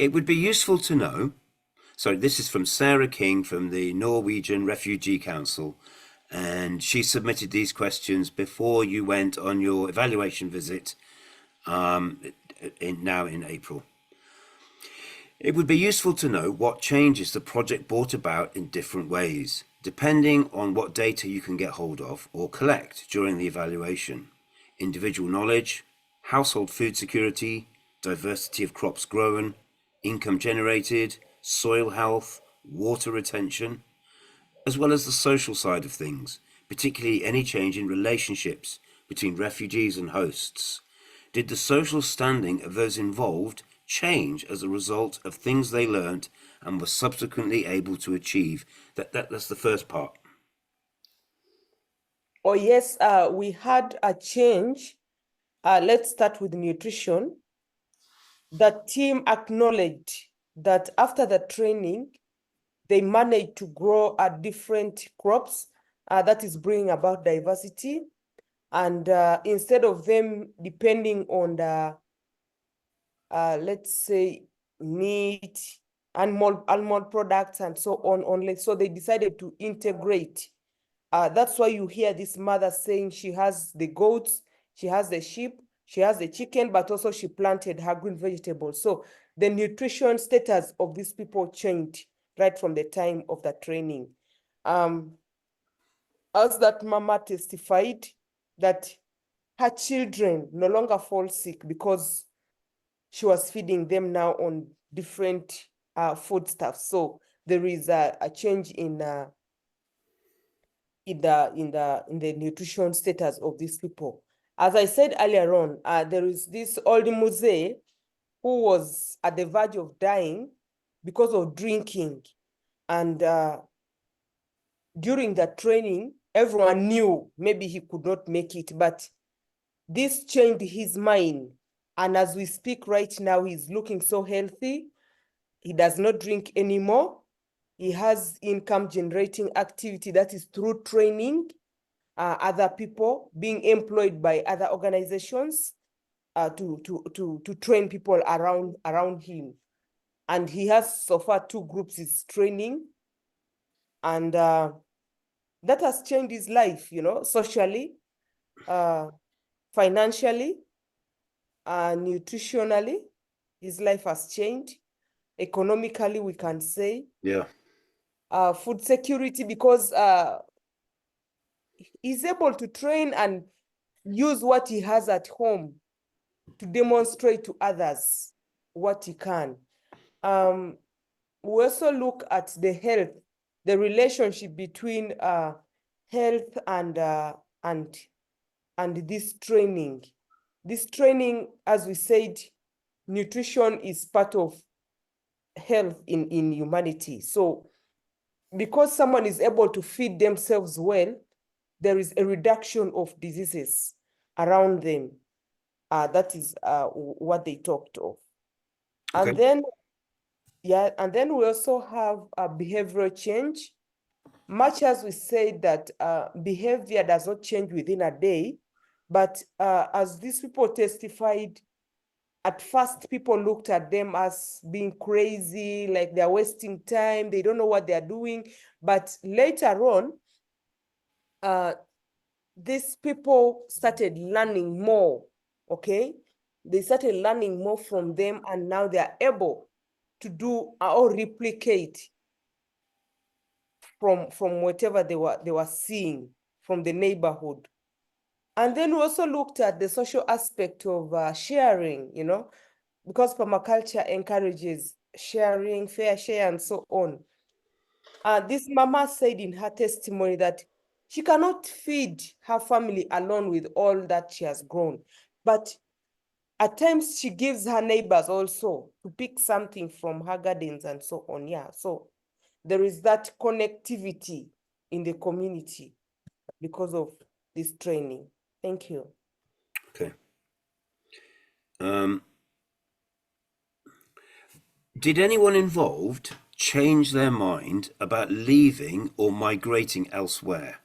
It would be useful to know. So this is from Sarah King from the Norwegian Refugee Council, and she submitted these questions before you went on your evaluation visit now in April. It would be useful to know what changes the project brought about in different ways, depending on what data you can get hold of or collect during the evaluation. Individual knowledge, household food security, diversity of crops grown, income generated, soil health, water retention, as well as the social side of things, particularly any change in relationships between refugees and hosts. Did the social standing of those involved change as a result of things they learnt and were subsequently able to achieve? That's the first part. Oh, yes, we had a change. Let's start with nutrition. The team acknowledged that after the training, they managed to grow different crops that is bringing about diversity. And instead of them depending on the, let's say, meat, animal products, and so on only, so they decided to integrate. That's why you hear this mother saying she has the goats, she has the sheep, she has the chicken, but also she planted her green vegetables. So the nutrition status of these people changed right from the time of the training. As that mama testified that her children no longer fall sick because she was feeding them now on different foodstuffs. So there is a change in the nutrition status of these people. As I said earlier on, there is this old Muse who was at the verge of dying because of drinking. And during the training, everyone knew maybe he could not make it, but this changed his mind. And as we speak right now, he's looking so healthy. He does not drink anymore. He has income generating activity that is through training other people, being employed by other organizations to train people around him. And he has so far 2 groups he's training. And that has changed his life, socially, financially, nutritionally. His life has changed. Economically, we can say. Yeah. Food security, because he's able to train and use what he has at home to demonstrate to others what he can. We also look at the health, the relationship between health and this training. This training, as we said, nutrition is part of health in humanity. So because someone is able to feed themselves well, there is a reduction of diseases around them. That is what they talked of. Okay. And then, and then we also have a behavioral change. Much as we say that behavior does not change within a day, but as these people testified, at first people looked at them as being crazy, like they're wasting time, they don't know what they're doing. But later on, these people started learning more, okay? They started learning more from them, and now they're able to do or replicate from whatever they were seeing from the neighborhood. And then we also looked at the social aspect of sharing, because permaculture encourages sharing, fair share, and so on. This mama said in her testimony that she cannot feed her family alone with all that she has grown, but at times she gives her neighbors also to pick something from her gardens and so on. Yeah, so there is that connectivity in the community because of this training. Thank you. Okay. Did anyone involved change their mind about leaving or migrating elsewhere?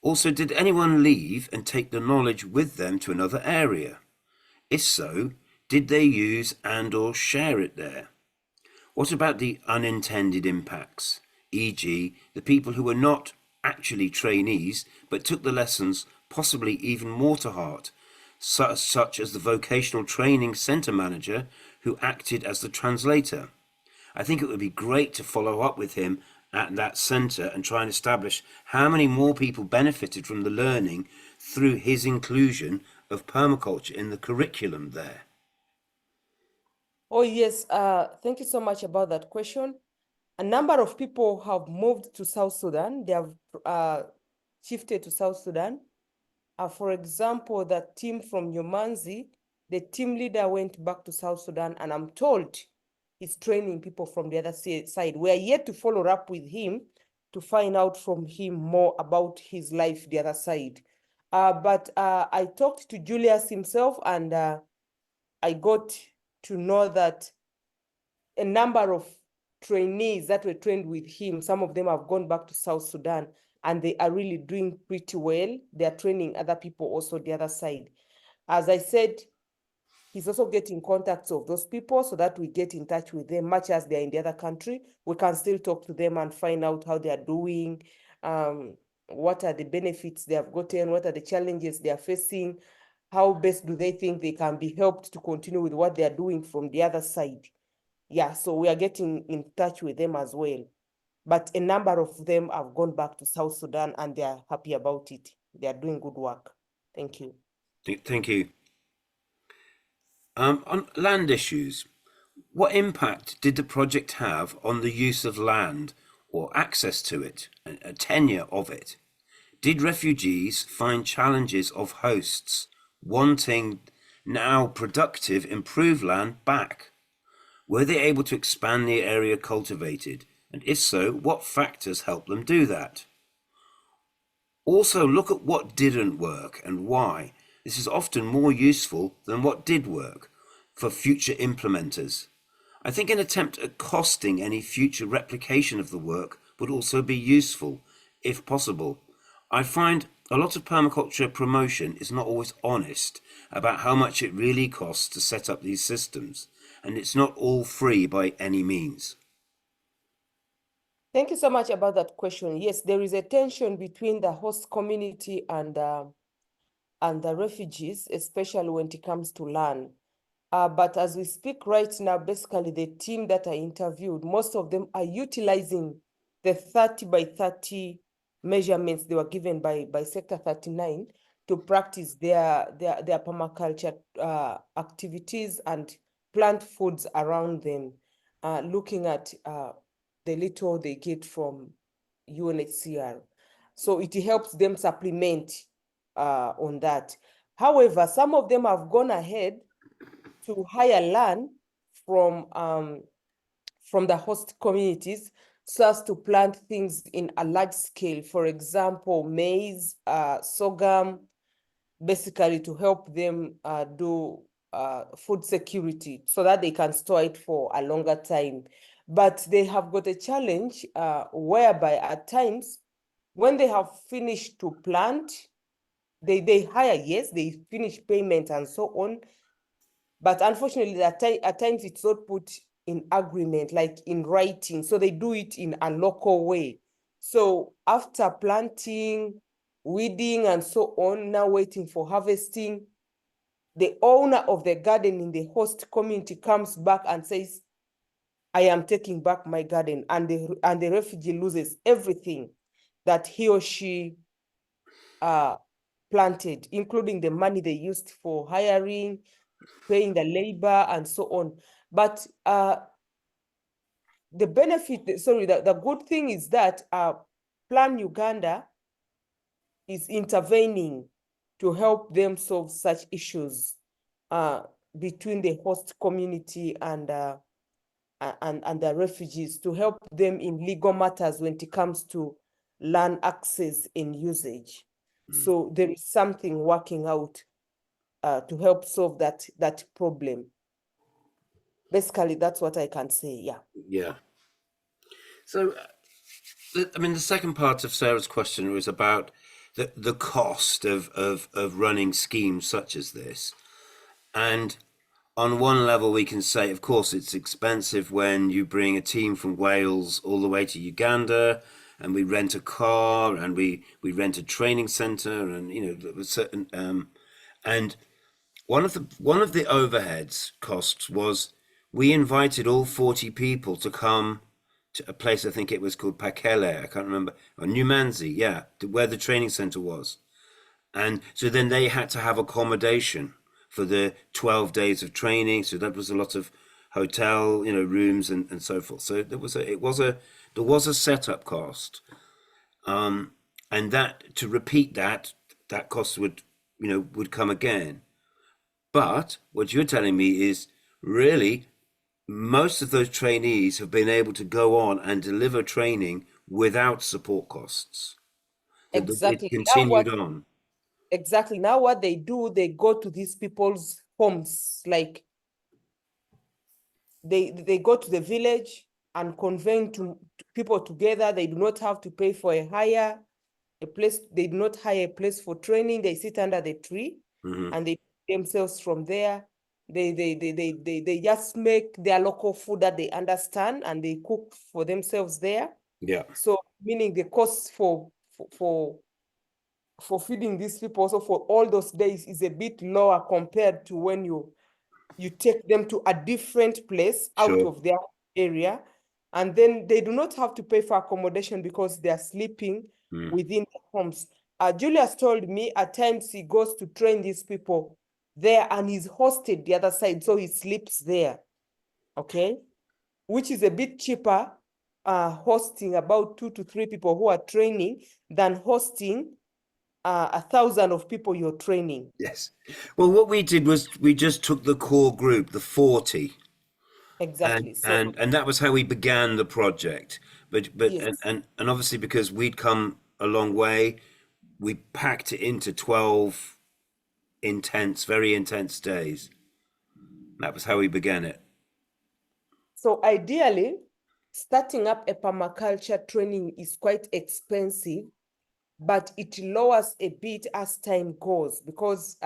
Also, did anyone leave and take the knowledge with them to another area? If so, did they use and or share it there? What about the unintended impacts, e.g., the people who were not actually trainees but took the lessons possibly even more to heart, such as the vocational training centre manager who acted as the translator? I think it would be great to follow up with him at that centre and try and establish how many more people benefited from the learning through his inclusion of permaculture in the curriculum there. Oh, yes. Thank you so much about that question. A number of people have moved to South Sudan. They have shifted to South Sudan. For example, the team from Nyomanzi, the team leader went back to South Sudan, and I'm told he's training people from the other side. We are yet to follow up with him to find out from him more about his life, the other side. But I talked to Julius himself, and I got to know that a number of trainees that were trained with him, some of them have gone back to South Sudan, and they are really doing pretty well. They are training other people also the other side. As I said, he's also getting contacts of those people so that we get in touch with them, much as they're in the other country. We can still talk to them and find out how they are doing, what are the benefits they have gotten, what are the challenges they are facing, how best do they think they can be helped to continue with what they are doing from the other side. Yeah, so we are getting in touch with them as well. But a number of them have gone back to South Sudan and they are happy about it. They are doing good work. Thank you. Thank you. On land issues, what impact did the project have on the use of land or access to it, a tenure of it? Did refugees find challenges of hosts wanting now productive, improved land back? Were they able to expand the area cultivated? And if so, what factors helped them do that? Also, look at what didn't work and why. This is often more useful than what did work for future implementers. I think an attempt at costing any future replication of the work would also be useful, if possible. I find a lot of permaculture promotion is not always honest about how much it really costs to set up these systems, and it's not all free by any means. Thank you so much about that question. Yes, there is a tension between the host community and the refugees, especially when it comes to land. But as we speak right now, basically the team that I interviewed, most of them are utilizing the 30 by 30 measurements they were given by Sector 39 to practice their permaculture activities and plant foods around them, looking at the little they get from UNHCR. So it helps them supplement on that. However, some of them have gone ahead to hire land from the host communities so as to plant things in a large scale. For example, maize, sorghum, basically to help them do food security so that they can store it for a longer time. But they have got a challenge whereby at times when they have finished to plant, they hire, yes, they finish payment and so on. But unfortunately, at times it's not put in agreement, like in writing. So they do it in a local way. So after planting, weeding, and so on, now waiting for harvesting, the owner of the garden in the host community comes back and says, I am taking back my garden, and the refugee loses everything that he or she planted, including the money they used for hiring, paying the labor, and so on. But the benefit, sorry, the good thing is that Plan Uganda is intervening to help them solve such issues between the host community and the refugees, to help them in legal matters when it comes to land access and usage. So there is something working out to help solve that problem. Basically, that's what I can say. Yeah. Yeah. So, I mean, the second part of Sarah's question was about the cost of running schemes such as this. And On one level, we can say, of course, it's expensive when you bring a team from Wales all the way to Uganda, and we rent a car, and we rent a training center, and there was certain and one of the overheads costs was we invited all 40 people to come to a place. I think it was called Pakele. I can't remember. Or Numanzi, yeah, where the training center was. And so then they had to have accommodation for the 12 days of training. So that was a lot of hotel, rooms and so forth. So there was a setup cost. And that to repeat that cost would come again. But what you're telling me is really most of those trainees have been able to go on and deliver training without support costs. That it Exactly. continued on. Exactly. Now what they do, they go to these people's homes, like they go to the village and convene to people together. They do not have to pay for a place. They do not hire a place for training. They sit under the tree Hmm. and they themselves from there. They just make their local food that they understand and they cook for themselves there. Yeah, So meaning the cost for feeding these people also for all those days is a bit lower compared to when you take them to a different place out sure. of their area, and then they do not have to pay for accommodation because they are sleeping Mm. within the homes. Julius told me at times he goes to train these people there and he's hosted the other side, so he sleeps there, okay? Which is a bit cheaper, hosting about 2 to 3 people who are training than hosting 1,000 of people you're training. Yes. Well, what we did was we just took the core group, the 40, and Exactly. So, and that was how we began the project. But and yes. and, and obviously because we'd come a long way, we packed it into 12 intense, very intense days. That was how we began it. So ideally, starting up a permaculture training is quite expensive, but it lowers a bit as time goes because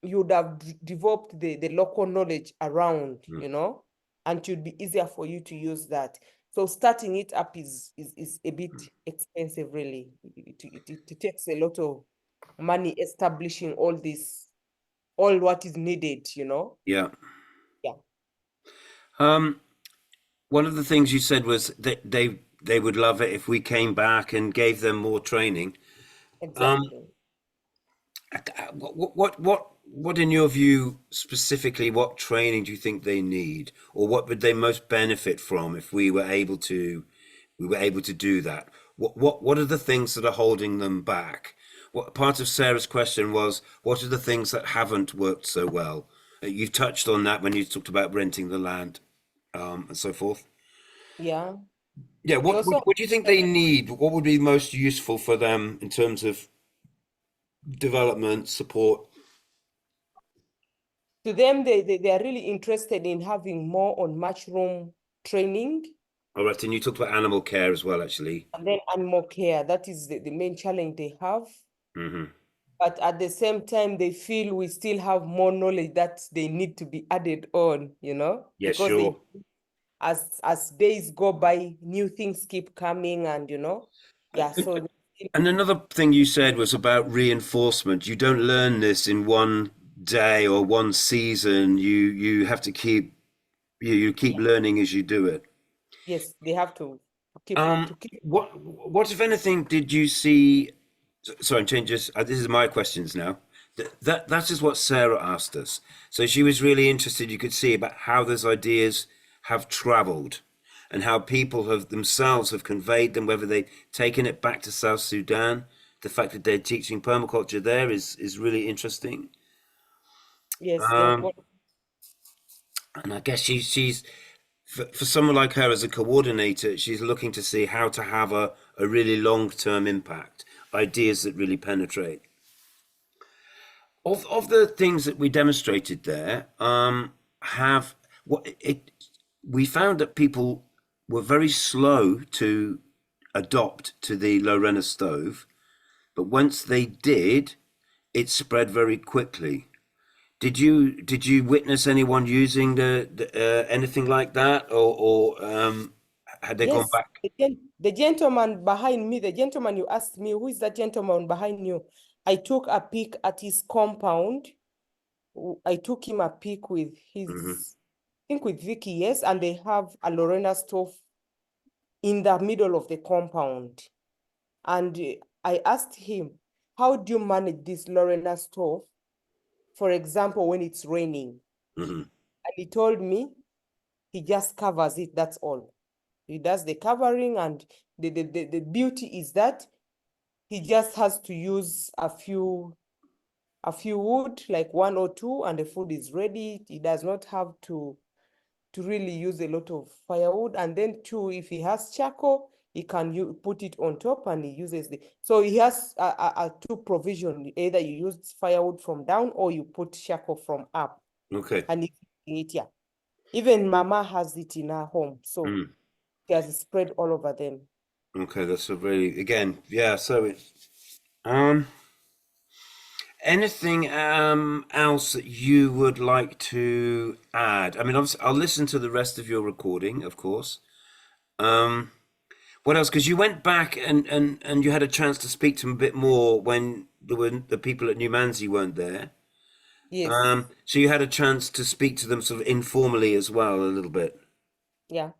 you would have developed the local knowledge around, Mm. and it would be easier for you to use that. So starting it up is a bit expensive, really. It takes a lot of money establishing all this, all what is needed. Yeah. Yeah, Um, One of the things you said was that they would love it if we came back and gave them more training. Um, exactly. what in your view specifically, what training do you think they need, or what would they most benefit from if we were able to do that? What are the things that are holding them back? What part of Sarah's question was, what are the things that haven't worked so well? You've touched on that when you talked about renting the land, and so forth. Yeah. Yeah, They what, what also, what do you think they need? What would be most useful for them in terms of development support? to them, they are really interested in having more on mushroom training All right, and you talked about animal care as well, actually. and then animal care. That is the main challenge they have. Hmm. But at the same time, they feel we still have more knowledge that they need to be added on, Yeah, because they, sure. as days go by, new things keep coming and yeah, so And another thing you said was about reinforcement. You don't learn this in one day or one season. You have to you keep learning as you do it. yes, they have to keep Um, to keep what if anything did you see? Sorry, changes. This is my questions now. That is what Sarah asked us. So she was really interested. You could see about how those ideas have travelled, and how people have themselves have conveyed them. Whether they've taken it back to South Sudan, the fact that they're teaching permaculture there is really interesting. yes, they've Um, got and I guess she's for someone like her as a coordinator, she's looking to see how to have a really long term impact, ideas that really penetrate. Of the things that we demonstrated there, have what it we found that people were very slow to adopt to the Lorena stove, but once they did, it spread very quickly. Did you witness anyone using the anything like that, or had they gone Yes, back? the gentleman behind me, the gentleman you asked me, who is that gentleman behind you? I took a peek at his compound. I took him a peek with Hmm. his, I think with Vicky, yes, and they have a Lorena stove in the middle of the compound. And I asked him, how do you manage this Lorena stove, for example, when it's raining? Hmm. And he told me he just covers it, that's all. He does the covering, and the beauty is that he just has to use a few wood, like one or two, and the food is ready. He does not have to really use a lot of firewood. And then two, if he has charcoal, he can put it on top and he uses so he has a two provision. Either you use firewood from down or you put charcoal from up. Okay. And yeah. Even Mama has it in her home. So Mm. she has spread all over them. Okay, that's a really, again, yeah. So um, anything else that you would like to add? I mean, obviously, I'll listen to the rest of your recording, of course. Um, what else? Because you went back and you had a chance to speak to them a bit more when the people at Numanzi weren't there. Yes. So you had a chance to speak to them sort of informally as well, a little bit. Yeah.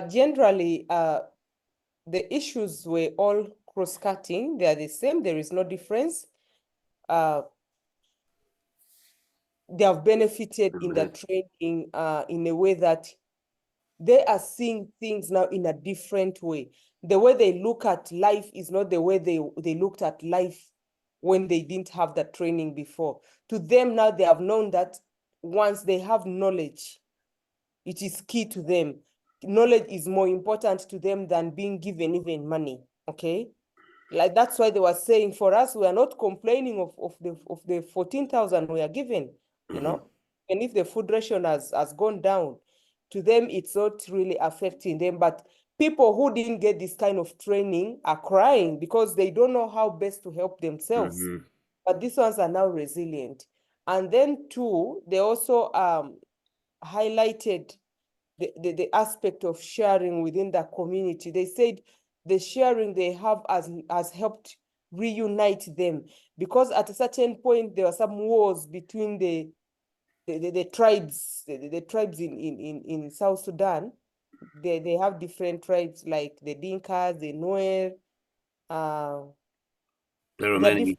Generally, the issues were all cross-cutting. They are the same. There is no difference. Uh, they have benefited in the Okay. training in a way that they are seeing things now in a different way. The way they look at life is not the way they looked at life when they didn't have that training before. To them now, they have known that once they have knowledge, it is key to them. Knowledge is more important to them than being given even money. Okay. Like that's why they were saying for us, we are not complaining of the 14,000 we are given, you Hmm. know. And if the food ration has gone down, to them it's not really affecting them. But people who didn't get this kind of training are crying because they don't know how best to help themselves. Hmm. But these ones are now resilient. And then two, they also highlighted the aspect of sharing within the community. They said the sharing they have has helped reunite them, because at a certain point there were some wars between the tribes, the tribes in South Sudan. They have different tribes like the Dinkas, the Nuer. There are There are different, many.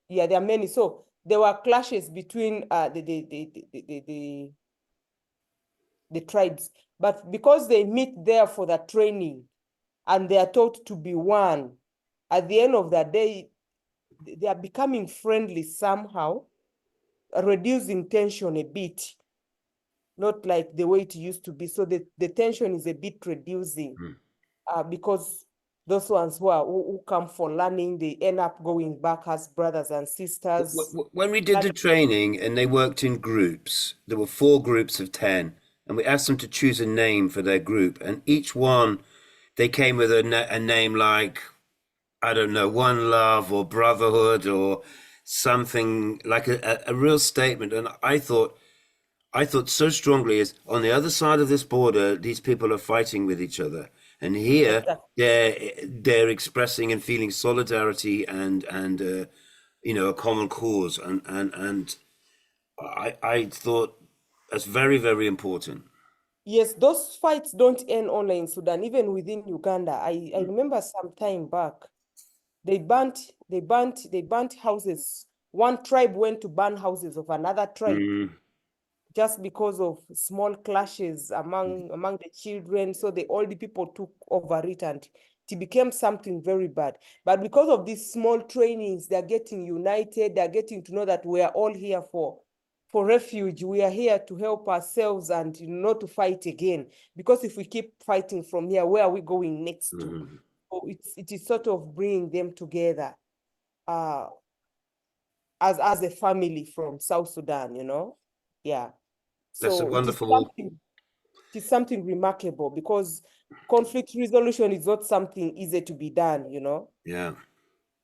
yeah, there are many. So there were clashes between the tribes. But because they meet there for the training and they are taught to be one, at the end of the day, they are becoming friendly somehow, reducing tension a bit, not like the way it used to be. So the tension is a bit reducing Mm. because those ones who come for learning, they end up going back as brothers and sisters. When we did the training and they worked in groups, there were 4 groups of 10, and we asked them to choose a name for their group, and each one they came with a name like, I don't know, One Love or Brotherhood or something like a real statement. And I thought so strongly is on the other side of this border, these people are fighting with each other, and here Exactly. they're expressing and feeling solidarity and a common cause, and I thought that's very, very important. Yes, those fights don't end only in Sudan, even within Uganda. I remember some time back, they burnt houses. One tribe went to burn houses of another tribe Mm, just because of small clashes among the children. So the old people took over it and it became something very bad. But because of these small trainings, they're getting united, they're getting to know that we are all here for refuge. We are here to help ourselves and not to fight again. Because if we keep fighting from here, where are we going next to? mhm. So it is sort of bringing them together uh, as a family from South Sudan, you know? Yeah. That's a So wonderful, it is something remarkable because conflict resolution is not something easy to be done, you know? yeah.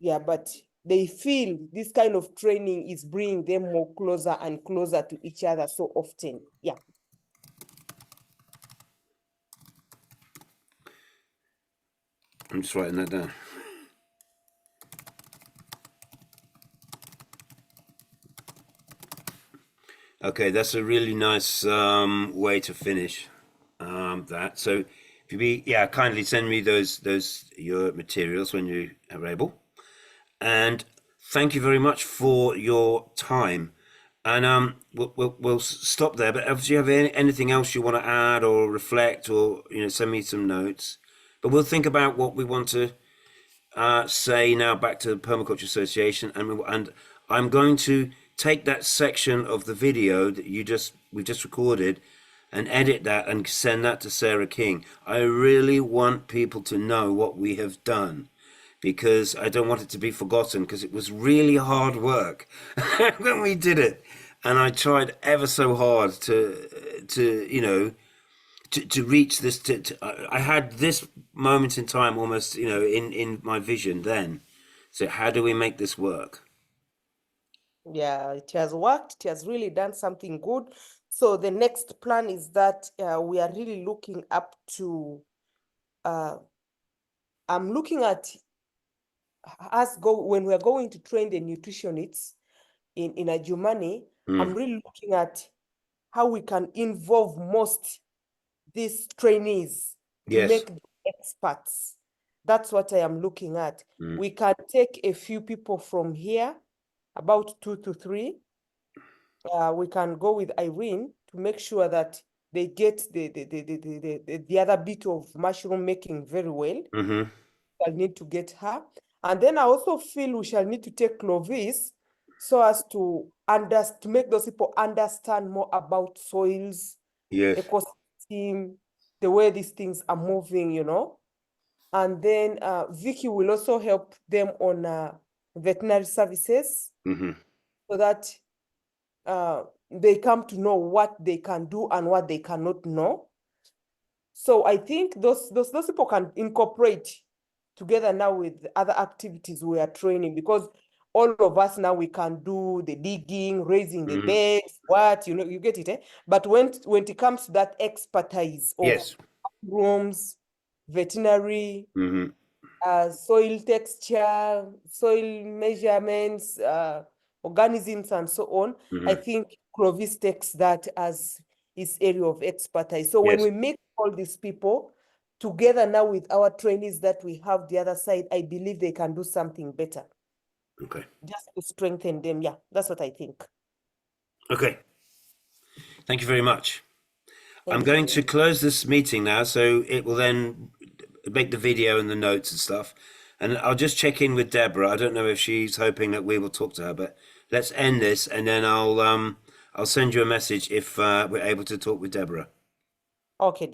Yeah, but they feel this kind of training is bringing them more closer and closer to each other so often. Yeah. I'm just writing that down. Okay, that's a really nice way to finish that. So if you kindly send me those your materials when you are able. And thank you very much for your time. And we'll stop there. But if you have anything else you want to add or reflect, or send me some notes. But we'll think about what we want to say now back to the Permaculture Association, and I'm going to take that section of the video that we just recorded and edit that and send that to Sarah King. I really want people to know what we have done, because I don't want it to be forgotten, because it was really hard work when we did it, and I tried ever so hard to reach this. I had this moment in time almost, in my vision then. So how do we make this work? Yeah, it has worked. It has really done something good. So the next plan is that we are really looking up to, I'm looking at when we're going to train the nutritionists in Adjumani, I'm really looking at how we can involve most these trainees to Yes. make them experts. That's what I am looking at. We can take a few people from here, about 2 to 3. We can go with Irene to make sure that they get the other bit of mushroom making very well. I'll need to get her. And then I also feel we shall need to take Clovis so as to make those people understand more about soils, Yes. ecosystem, the way these things are moving, And then Vicky will also help them on veterinary services so that they come to know what they can do and what they cannot know. So I think those people can incorporate together now with other activities we are training, because all of us now, we can do the digging, raising the beds, you get it, eh? But when it comes to that expertise of Yes. rooms, veterinary, soil texture, soil measurements, organisms, and so on, I think Clovis takes that as his area of expertise. So when Yes. we make all these people together now with our trainees that we have the other side, I believe they can do something better. Okay. Just to strengthen them. Yeah, that's what I think. Okay. Thank you very much. I'm Thank going you. to close this meeting now, so it will then make the video and the notes and stuff. And I'll just check in with Deborah. I don't know if she's hoping that we will talk to her, but let's end this, and then I'll send you a message if we're able to talk with Deborah. Okay.